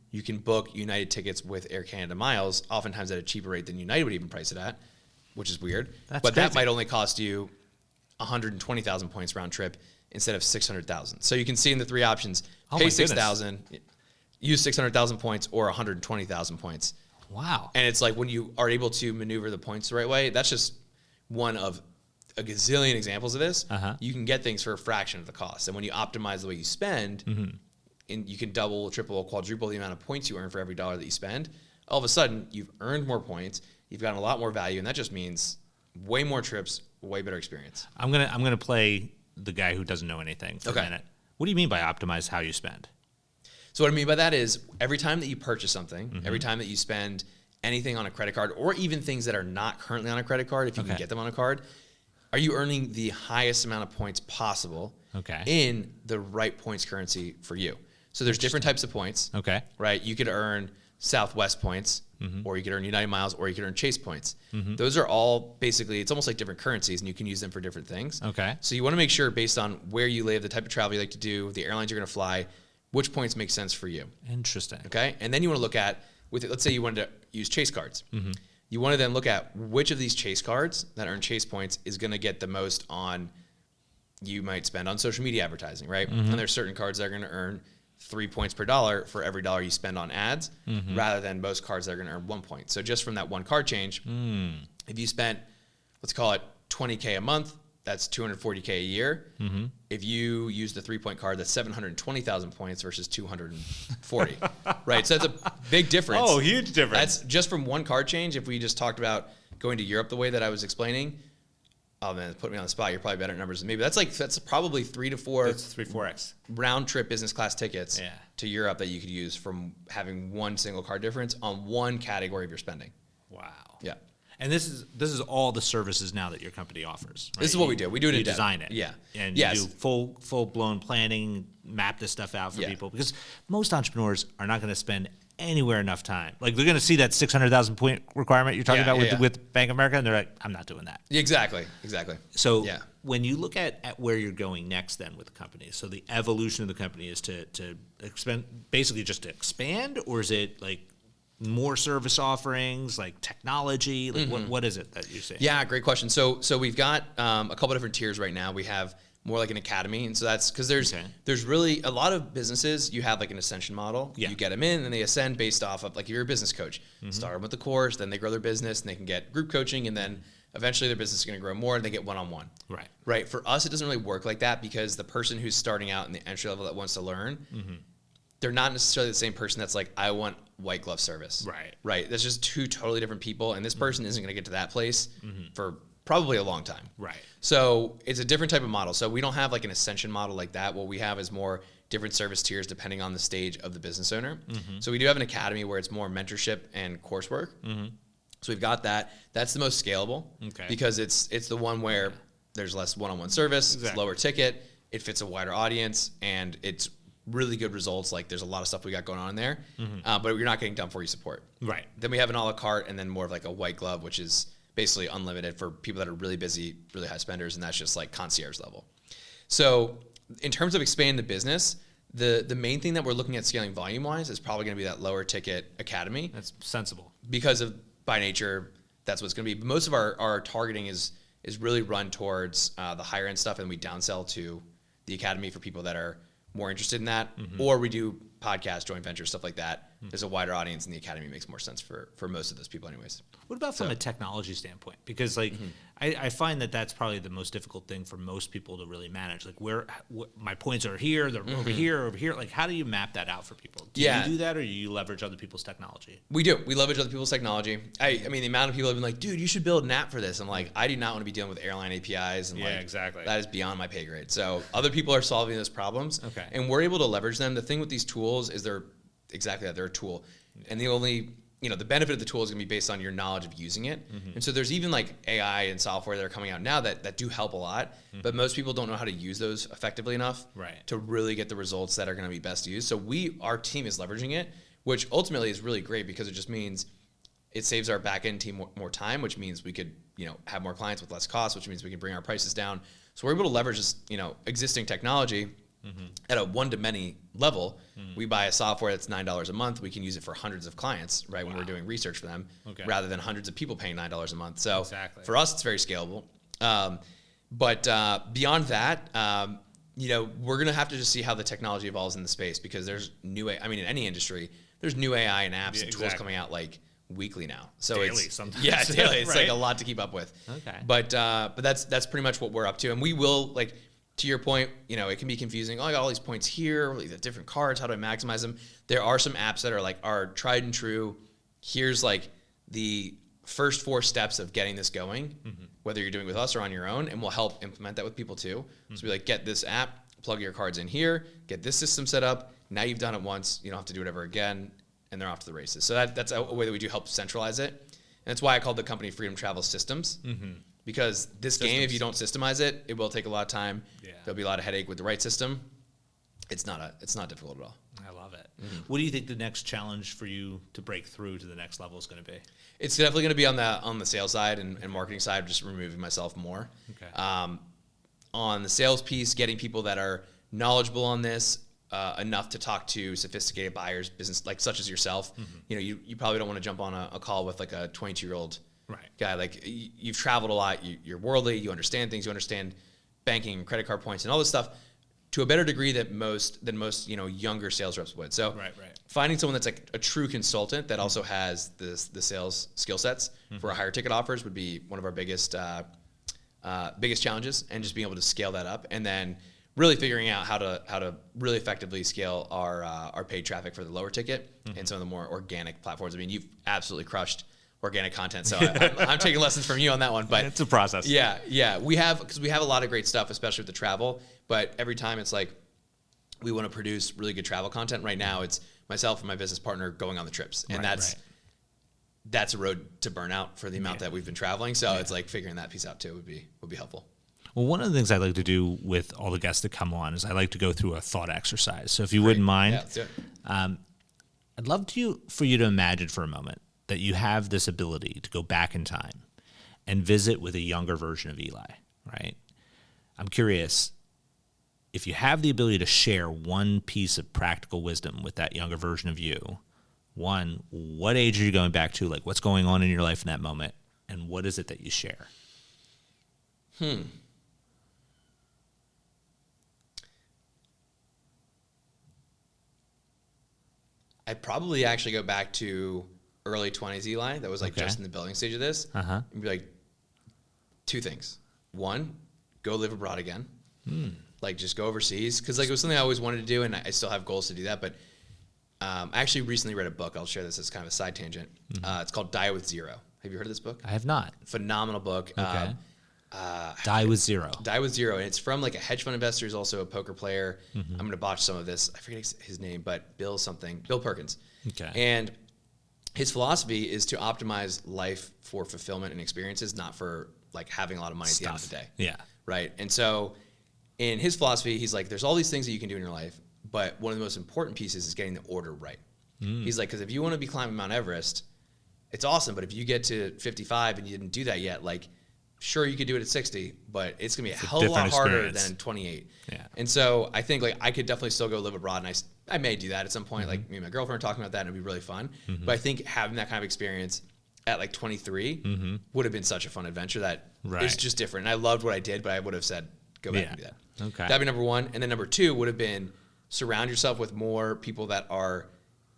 you can book United tickets with Air Canada miles, oftentimes at a cheaper rate than United would even price it at, which is weird. But that might only cost you 120,000 points round trip instead of 600,000. So you can see in the three options, Oh pay my 6,000, use 600,000 points or 120,000 points. Wow. And it's like when you are able to maneuver the points the right way, that's just one of a gazillion examples of this. You can get things for a fraction of the cost. And when you optimize the way you spend, and you can double, triple, quadruple the amount of points you earn for every dollar that you spend, all of a sudden you've earned more points, you've gotten a lot more value, and that just means way more trips, way better experience. I'm gonna play the guy who doesn't know anything for a minute. What do you mean by optimize how you spend? So what I mean by that is every time that you purchase something, every time that you spend anything on a credit card, or even things that are not currently on a credit card, if you can get them on a card, are you earning the highest amount of points possible in the right points currency for you? So there's different types of points. Right? You could earn Southwest points, or you could earn United Miles, or you could earn Chase points. Those are all basically, it's almost like different currencies, and you can use them for different things. So you want to make sure, based on where you live, the type of travel you like to do, the airlines you're going to fly, which points make sense for you. Interesting. Okay? And then you want to look at, let's say you wanted to use Chase cards. You want to then look at which of these Chase cards that earn Chase points is going to get the most on, you might spend on social media advertising, right? And there's certain cards that are going to earn 3 points per dollar for every dollar you spend on ads, rather than most cards that are going to earn 1 point. So just from that one card change, if you spent, let's call it $20K a month, that's $240K a year. If you use the 3 point card, that's 720,000 points versus 240, right? So that's a big difference. Oh, huge difference. That's just from one card change. If we just talked about going to Europe the way that I was explaining, oh man, put me on the spot. You're probably better at numbers than me, but that's probably 3 to 4. That's 3-4x round trip business class tickets to Europe that you could use from having one single card difference on one category of your spending. Wow. Yeah. And this is all the services now that your company offers. Right? This is what we do. We do it in depth. Design it. Yeah. And you do full blown planning, map this stuff out for people, because most entrepreneurs are not going to spend anywhere enough time. Like, they're going to see that 600,000 point requirement you're talking about with Bank of America, and they're like, I'm not doing that. Exactly. So when you look at where you're going next then with the company, so the evolution of the company is to expand, basically just to expand, or is it like more service offerings, like technology? Like what is it that you're saying? Yeah, great question. So we've got a couple different tiers right now. We have more like an academy, and so that's because there's really a lot of businesses. You have like an ascension model. You get them in, and they ascend based off of, like, if you're a business coach, start them with the course, then they grow their business, and they can get group coaching, and then eventually their business is going to grow more, and they get one-on-one. Right. For us, it doesn't really work like that, because the person who's starting out in the entry level that wants to learn, they're not necessarily the same person that's like, I want white glove service. Right. That's just two totally different people, and this person isn't going to get to that place for probably a long time. So it's a different type of model. So we don't have like an ascension model like that. What we have is more different service tiers depending on the stage of the business owner. So we do have an academy where it's more mentorship and coursework. So we've got that. That's the most scalable, because it's the one where there's less one-on-one service, it's lower ticket, it fits a wider audience, and it's really good results. Like, there's a lot of stuff we got going on in there, but you're not getting done for you support. Then we have an a la carte, and then more of like a white glove, which is basically unlimited for people that are really busy, really high spenders, and that's just like concierge level. So in terms of expanding the business, the main thing that we're looking at scaling volume wise is probably going to be that lower ticket academy. That's sensible, because of, by nature, that's what's going to be. Most of our targeting is really run towards the higher end stuff, and we downsell to the academy for people that are more interested in that, or we do podcasts, joint ventures, stuff like that. There's a wider audience, and the academy makes more sense for most of those people anyways. What about from a technology standpoint? Because like I find that that's probably the most difficult thing for most people to really manage. Like, my points are here, they're over here. Like, how do you map that out for people? Do you do that, or do you leverage other people's technology? We do. We leverage other people's technology. I mean, the amount of people have been like, dude, you should build an app for this. I'm like, I do not want to be dealing with airline APIs. And that is beyond my pay grade. So other people are solving those problems. And we're able to leverage them. The thing with these tools is they're exactly that. They're a tool. And the only, the benefit of the tool is going to be based on your knowledge of using it. And so there's even like AI and software that are coming out now that do help a lot, but most people don't know how to use those effectively enough to really get the results that are going to be best used. So our team is leveraging it, which ultimately is really great, because it just means it saves our back end team more time, which means we could, have more clients with less cost, which means we can bring our prices down. So we're able to leverage this, existing technology at a one-to-many level. We buy a software that's $9 a month. We can use it for hundreds of clients, right, when we're doing research for them, rather than hundreds of people paying $9 a month. So for us, it's very scalable. But beyond that, we're going to have to just see how the technology evolves in the space, because there's in any industry, there's new AI and apps and tools coming out like weekly now. So daily sometimes. Yeah, daily. It's right? like a lot to keep up with. Okay. But that's pretty much what we're up to. And we will, like, to your point, it can be confusing. Oh, I got all these points here, like the different cards. How do I maximize them? There are some apps that are like our tried and true. Here's like the first 4 steps of getting this going, whether you're doing it with us or on your own, and we'll help implement that with people too. So we like, get this app, plug your cards in here, get this system set up. Now you've done it once, you don't have to do it ever again, and they're off to the races. So that's a way that we do help centralize it. And that's why I called the company Freedom Travel Systems, because this game, if you don't systemize it, it will take a lot of time. Yeah. There'll be a lot of headache with the right system. It's not difficult at all. I love it. What do you think the next challenge for you to break through to the next level is going to be? It's definitely going to be on the sales side and marketing side, just removing myself more. Okay. On the sales piece, getting people that are knowledgeable on this, enough to talk to sophisticated buyers, business like such as yourself. You probably don't want to jump on a call with like a 22-year-old guy. Like, you've traveled a lot, you're worldly, you understand things, you understand banking, credit card points, and all this stuff to a better degree than most younger sales reps would. So finding someone that's like a true consultant that also has the sales skill sets for higher ticket offers would be one of our biggest challenges, and just being able to scale that up, and then really figuring out how to really effectively scale our paid traffic for the lower ticket and some of the more organic platforms. I mean, you've absolutely crushed organic content, so I'm taking lessons from you on that one. But it's a process. Yeah, we have a lot of great stuff, especially with the travel. But every time it's like we want to produce really good travel content. Right now, it's myself and my business partner going on the trips, and that's a road to burnout for the amount that we've been traveling. So it's like figuring that piece out too would be helpful. Well, one of the things I like to do with all the guests that come on is I like to go through a thought exercise. So if you wouldn't mind, let's do it. I'd love for you to imagine for a moment that you have this ability to go back in time and visit with a younger version of Eli, right? I'm curious, if you have the ability to share one piece of practical wisdom with that younger version of you, one, what age are you going back to? Like, what's going on in your life in that moment? And what is it that you share? I'd probably actually go back to early 20s Eli, that was like just in the building stage of this, and be like, 2 things. 1, go live abroad again. Like, just go overseas, because like it was something I always wanted to do, and I still have goals to do that. But I actually recently read a book. I'll share this as kind of a side tangent. It's called Die with Zero. Have you heard of this book? I have not. Phenomenal book. Okay. Die with Zero. Die with Zero, and it's from like a hedge fund investor who's also a poker player. I'm going to botch some of this. I forget his name, but Bill Perkins. Okay. And his philosophy is to optimize life for fulfillment and experiences, not for like having a lot of money at the end of the day. Yeah. Right. And so in his philosophy, he's like, there's all these things that you can do in your life, but one of the most important pieces is getting the order right. He's like, because if you want to be climbing Mount Everest, it's awesome, but if you get to 55 and you didn't do that yet, like, sure, you could do it at 60, but it's going to be a hell of a lot harder than 28. Yeah. And so I think like I could definitely still go live abroad, and I may do that at some point. Like, me and my girlfriend are talking about that, and it'd be really fun. But I think having that kind of experience at like 23 would have been such a fun adventure that it's just different. And I loved what I did, but I would have said, go back and do that. Okay. That'd be number 1. And then number 2 would have been surround yourself with more people that are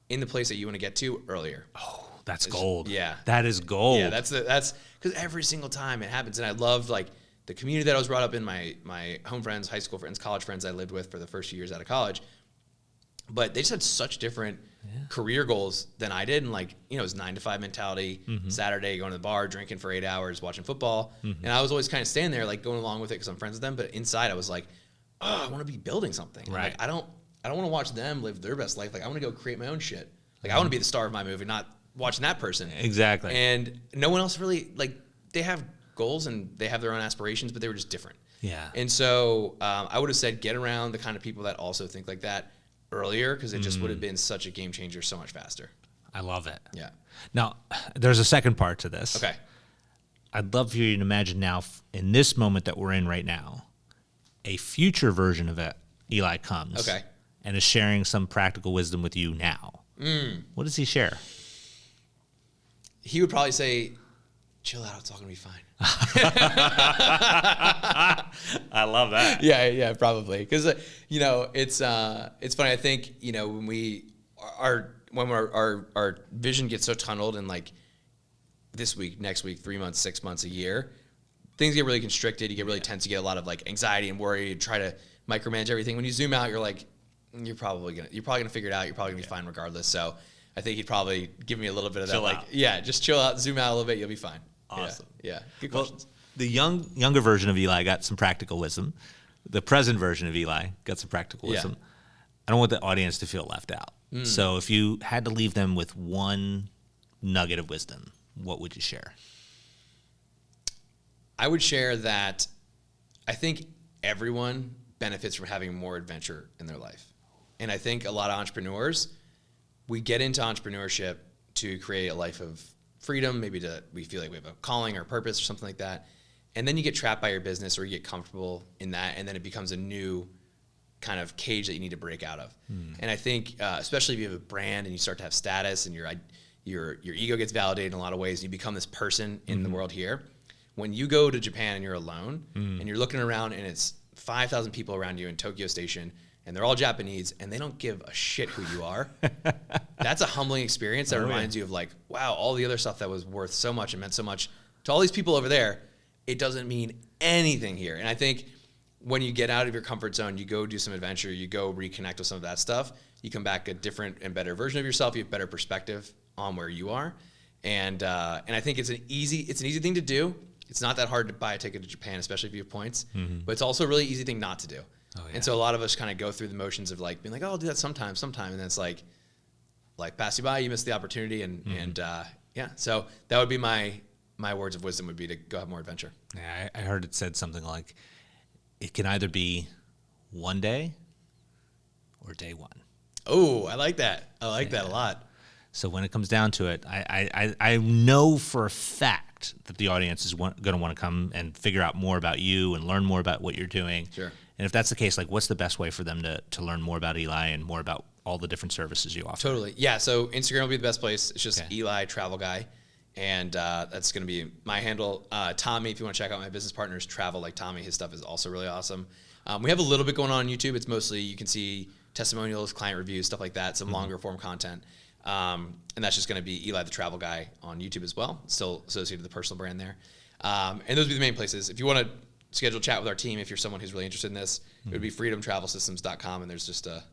in the place that you want to get to earlier. Oh, that's gold. Yeah. That is gold. Yeah, that's because every single time it happens. And I loved like the community that I was brought up in, my home friends, high school friends, college friends I lived with for the first few years out of college. But they just had such different career goals than I did. And like, it was 9-to-5 mentality, Saturday going to the bar, drinking for 8 hours, watching football. And I was always kind of staying there, like going along with it because I'm friends with them. But inside I was like, oh, I want to be building something. Right. Like, I don't want to watch them live their best life. Like, I want to go create my own shit. Like, I want to be the star of my movie, not watching that person. Exactly. And no one else really, like, they have goals and they have their own aspirations, but they were just different. Yeah. And so I would have said get around the kind of people that also think like that earlier, because it just would have been such a game changer so much faster. I love it. Yeah. Now, there's a second part to this. Okay. I'd love for you to imagine now, in this moment that we're in right now, a future version of it, Eli comes and is sharing some practical wisdom with you now. What does he share? He would probably say, chill out. It's all going to be fine. I love that. Yeah, probably. Because, it's funny. I think, when our vision gets so tunneled in like this week, next week, 3 months, 6 months, a year, things get really constricted. You get really tense. You get a lot of like anxiety and worry. You try to micromanage everything. When you zoom out, you're like, you're probably gonna figure it out. You're probably gonna be fine regardless. So I think he'd probably give me a little bit of chill that. Out. Just chill out, zoom out a little bit. You'll be fine. Awesome. Yeah. Good questions. Well, the younger version of Eli got some practical wisdom. The present version of Eli got some practical wisdom. I don't want the audience to feel left out. So if you had to leave them with one nugget of wisdom, what would you share? I would share that I think everyone benefits from having more adventure in their life. And I think a lot of entrepreneurs, we get into entrepreneurship to create a life of freedom, maybe we feel like we have a calling or purpose or something like that. And then you get trapped by your business or you get comfortable in that, and then it becomes a new kind of cage that you need to break out of. And I think, especially if you have a brand and you start to have status and your ego gets validated in a lot of ways, and you become this person in the world here. When you go to Japan and you're alone and you're looking around and it's 5,000 people around you in Tokyo Station and they're all Japanese and they don't give a shit who you are, that's a humbling experience that reminds you of like, wow, all the other stuff that was worth so much and meant so much to all these people over there, it doesn't mean anything here. And I think when you get out of your comfort zone, you go do some adventure, you go reconnect with some of that stuff, you come back a different and better version of yourself, you have better perspective on where you are. And I think it's an easy thing to do. It's not that hard to buy a ticket to Japan, especially if you have points, but it's also a really easy thing not to do. Oh, yeah. And so a lot of us kind of go through the motions of like being like, oh, I'll do that sometime. And then it's like pass you by, you miss the opportunity. So that would be my words of wisdom would be to go have more adventure. Yeah, I heard it said something like, it can either be one day or day one. Oh, I like that. I like that a lot. So when it comes down to it, I know for a fact that the audience is going to want to come and figure out more about you and learn more about what you're doing. Sure. And if that's the case, like, what's the best way for them to learn more about Eli and more about all the different services you offer? Totally. Yeah. So Instagram will be the best place. It's just Eli Travel Guy. And that's going to be my handle. Tommy, if you want to check out my business partner's Travel Like Tommy, his stuff is also really awesome. We have a little bit going on YouTube. It's mostly, you can see testimonials, client reviews, stuff like that, some longer form content. And that's just going to be Eli the Travel Guy on YouTube as well, still associated with the personal brand there. And those would be the main places. If you want to schedule a chat with our team, if you're someone who's really interested in this, it would be freedomtravelsystems.com, and there's just a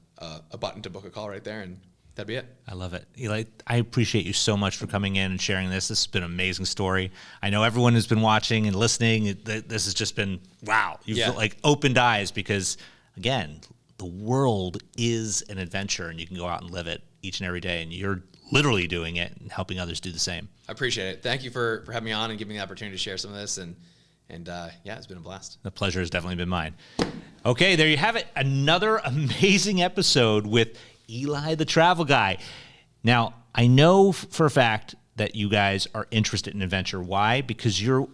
button to book a call right there, and that'd be it. I love it. Eli, I appreciate you so much for coming in and sharing this. This has been an amazing story. I know everyone who's been watching and listening, this has just been, wow. You've like opened eyes because, again, the world is an adventure, and you can go out and live it each and every day, and you're literally doing it and helping others do the same. I appreciate it. Thank you for having me on and giving me the opportunity to share some of this, and it's been a blast. The pleasure has definitely been mine. Okay, there you have it. Another amazing episode with Eli the Travel Guy. Now, I know for a fact that you guys are interested in adventure. Why? Because you're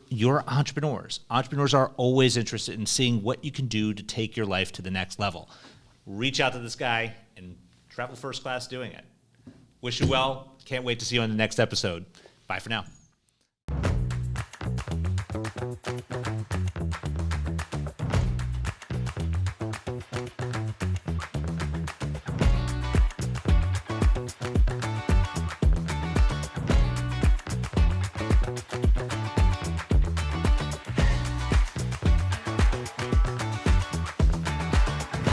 entrepreneurs. Entrepreneurs are always interested in seeing what you can do to take your life to the next level. Reach out to this guy and travel first class doing it. Wish you well. Can't wait to see you on the next episode. Bye for now.